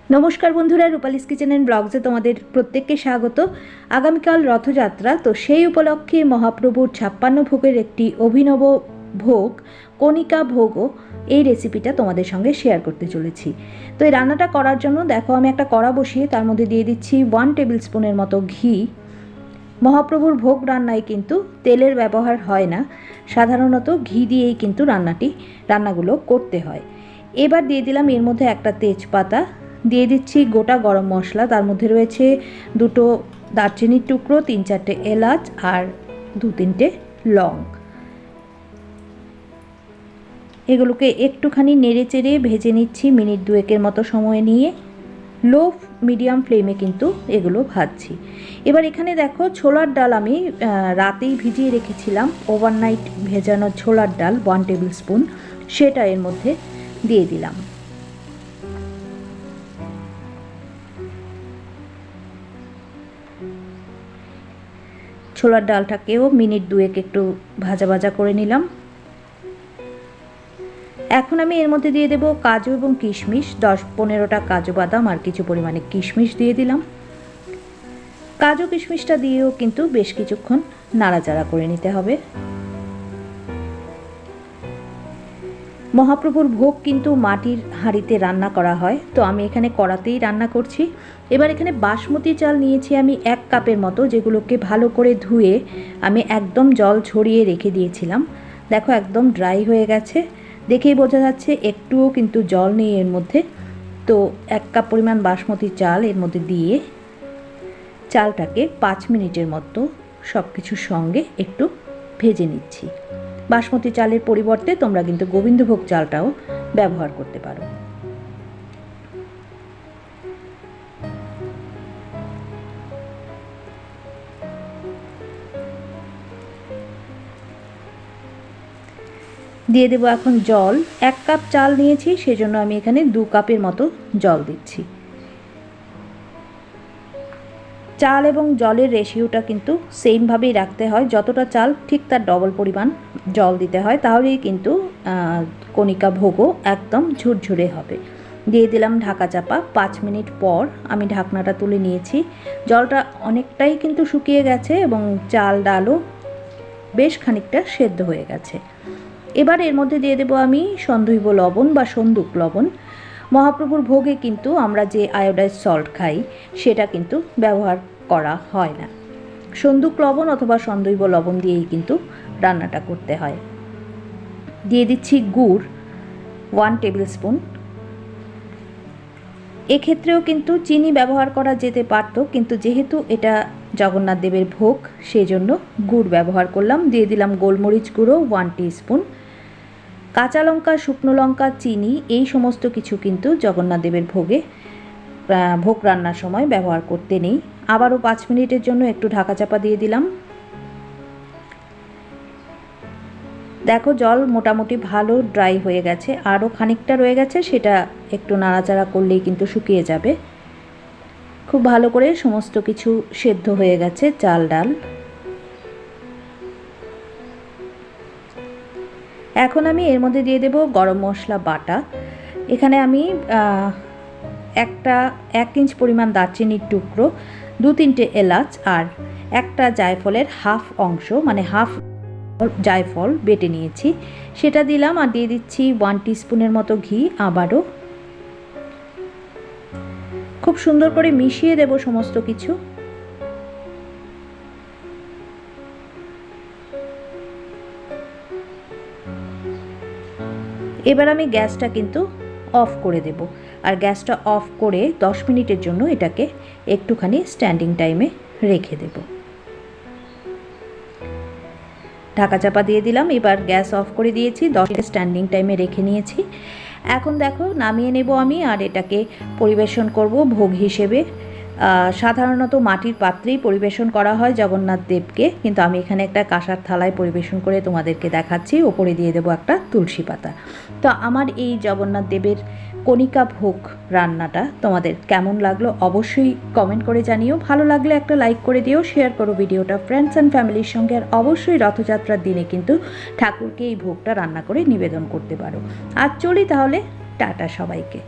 नमस्कार बंधुरा रूपालिस kitchen and ब्लग्से तुम्हारे प्रत्येकके स्वागत। आगामीकाल रथयात्रा, तो सेई उपलक्षे महाप्रभुर 56 भोगेर एकटी अभिनव भोग कनिका भोगो এই রেসিপিটা তোমাদের সঙ্গে শেয়ার করতে চলেছি। তো এই রান্নাটা করার জন্য দেখো আমি একটা কড়া বসিয়ে তার মধ্যে দিয়ে দিচ্ছি 1 টেবিল স্পুনের মতো ঘি। মহাপ্রভুর ভোগ রান্নায় কিন্তু তেলের ব্যবহার হয় না, সাধারণত ঘি দিয়েই কিন্তু রান্নাগুলো করতে হয়। এবার দিয়ে দিলাম এর মধ্যে একটা তেজপাতা, দিয়ে দিচ্ছি গোটা গরম মশলা, তার মধ্যে রয়েছে দুটো দারচিনির টুকরো, 3-4টে এলাচ আর 2-3টে লং। এগুলোকে একটুখানি নেড়ে চেড়ে ভেজে নিচ্ছি মিনিট 2-এর মতো সময় নিয়ে। লো মিডিয়াম ফ্লেমে কিন্তু এগুলো ভাজছি। এবার এখানে দেখো ছোলার ডাল আমি রাতেই ভিজিয়ে রেখেছিলাম, ওভারনাইট ভেজানো ছোলার ডাল 1 টেবিল স্পুন, সেটা এর মধ্যে দিয়ে দিলাম। ছোলার ডালটাকেও মিনিট 2 একটু ভাজা ভাজা করে নিলাম। এখন আমি এর মধ্যে দিয়ে দেব কাজু এবং কিশমিশ, 10-15টা কাজু বাদাম আর কিছু পরিমাণে কিশমিশ দিয়ে দিলাম। কাজু কিশমিশটা দিয়েও কিন্তু বেশ কিছুক্ষণ নাড়াচাড়া করে নিতে হবে। মহাপ্রভুর ভোগ কিন্তু মাটির হাঁড়িতে রান্না করা হয়, তো আমি এখানে কড়াতেই রান্না করছি। এবার এখানে বাসমতি চাল নিয়েছি আমি 1 কাপের মতো, যেগুলোকে ভালো করে ধুয়ে আমি একদম জল ঝরিয়ে রেখে দিয়েছিলাম। দেখো একদম ড্রাই হয়ে গেছে, দেখেই বোঝা যাচ্ছে একটুও কিন্তু জল নেই এর মধ্যে। তো 1 কাপ পরিমাণ বাসমতি চাল এর মধ্যে দিয়ে চালটাকে 5 মিনিটের মতো সব কিছুর সঙ্গে একটু ভেজে নিচ্ছি। বাসমতি চালের পরিবর্তে তোমরা কিন্তু গোবিন্দভোগ চালটাও ব্যবহার করতে পারো। দিয়ে দেবো এখন জল। 1 কাপ চাল নিয়েছি, সেজন্য আমি এখানে 2 কাপের মতো জল দিচ্ছি। চাল এবং জলের রেশিওটা কিন্তু সেমভাবেই রাখতে হয়, যতটা চাল ঠিক তার ডবল পরিমাণ জল দিতে হয়, তাহলেই কিন্তু কনিকা ভোগও একদম ঝুরঝুরে হবে। দিয়ে দিলাম ঢাকা চাপা। 5 মিনিট পর আমি ঢাকনাটা তুলে নিয়েছি। জলটা অনেকটাই কিন্তু শুকিয়ে গেছে এবং চাল ডালও বেশ খানিকটা সেদ্ধ হয়ে গেছে। এবার এর মধ্যে দিয়ে দেবো আমি সন্দৈব লবণ বা সন্দুক লবণ। মহাপ্রভুর ভোগে কিন্তু আমরা যে আয়োডাইজ সল্ট খাই সেটা কিন্তু ব্যবহার করা হয় না, সন্দুক লবণ অথবা সন্দৈব লবণ দিয়েই কিন্তু রান্নাটা করতে হয়। দিয়ে দিচ্ছি গুড় 1 টেবিল স্পুন। এক্ষেত্রেও কিন্তু চিনি ব্যবহার করা যেতে পারত, কিন্তু যেহেতু এটা জগন্নাথ দেবের ভোগ সেই জন্য গুড় ব্যবহার করলাম। দিয়ে দিলাম গোলমরিচ গুঁড়ো 1 টিস্পুন। কাঁচা লঙ্কা, শুকনো লঙ্কা, চিনি এই সমস্ত কিছু কিন্তু জগন্নাথ দেবের ভোগ রান্নার সময় ব্যবহার করতে নেই। আবারও 5 মিনিটের জন্য একটু ঢাকা চাপা দিয়ে দিলাম। দেখো জল মোটামুটি ভালো ড্রাই হয়ে গেছে, আরও খানিকটা রয়ে গেছে, সেটা একটু নাড়াচাড়া করলেই কিন্তু শুকিয়ে যাবে। খুব ভালো করে সমস্ত কিছু সেদ্ধ হয়ে গেছে চাল ডাল। এখন আমি এর মধ্যে দিয়ে দেব গরম মশলা বাটা। এখানে আমি 1 ইঞ্চ পরিমাণ দারচিনির টুকরো, 2-3টে এলাচ আর একটা জায়ফলের হাফ অংশ, মানে হাফ জায়ফল বেটে নিয়েছি, সেটা দিলাম। আর দিয়ে দিচ্ছি 1 টিস্পুনের মতো ঘি। আবারও খুব সুন্দর করে মিশিয়ে দেব সমস্ত কিছু। এবার আমি গ্যাসটা কিন্তু অফ করে দেব, আর গ্যাসটা অফ করে 10 মিনিটের জন্য এটাকে একটুখানি স্ট্যান্ডিং টাইমে রেখে দেব। ঢাকা চাপা দিয়ে দিলাম। এবার গ্যাস অফ করে দিয়েছি, 10 মিনিট স্ট্যান্ডিং টাইমে রেখে নিয়েছি। এখন দেখো নামিয়ে নেব আমি, আর এটাকে পরিবেশন করব ভোগ হিসেবে। সাধারণত মাটির পাত্রেই পরিবেশন করা হয় জগন্নাথ দেবকে, কিন্তু আমি এখানে একটা কাঁসার থালায় পরিবেশন করে তোমাদেরকে দেখাচ্ছি। ওপরে দিয়ে দেবো একটা তুলসী পাতা। তো আমার এই জগন্নাথ দেবের কনিকা ভোগ রান্নাটা তোমাদের কেমন লাগলো অবশ্যই কমেন্ট করে জানিও। ভালো লাগলে একটা লাইক করে দিও, শেয়ার করো ভিডিওটা ফ্রেন্ডস অ্যান্ড ফ্যামিলির সঙ্গে। আর অবশ্যই রথযাত্রার দিনে কিন্তু ঠাকুরকে এই ভোগটা রান্না করে নিবেদন করতে পারো। আর চলি তাহলে, টাটা সবাইকে।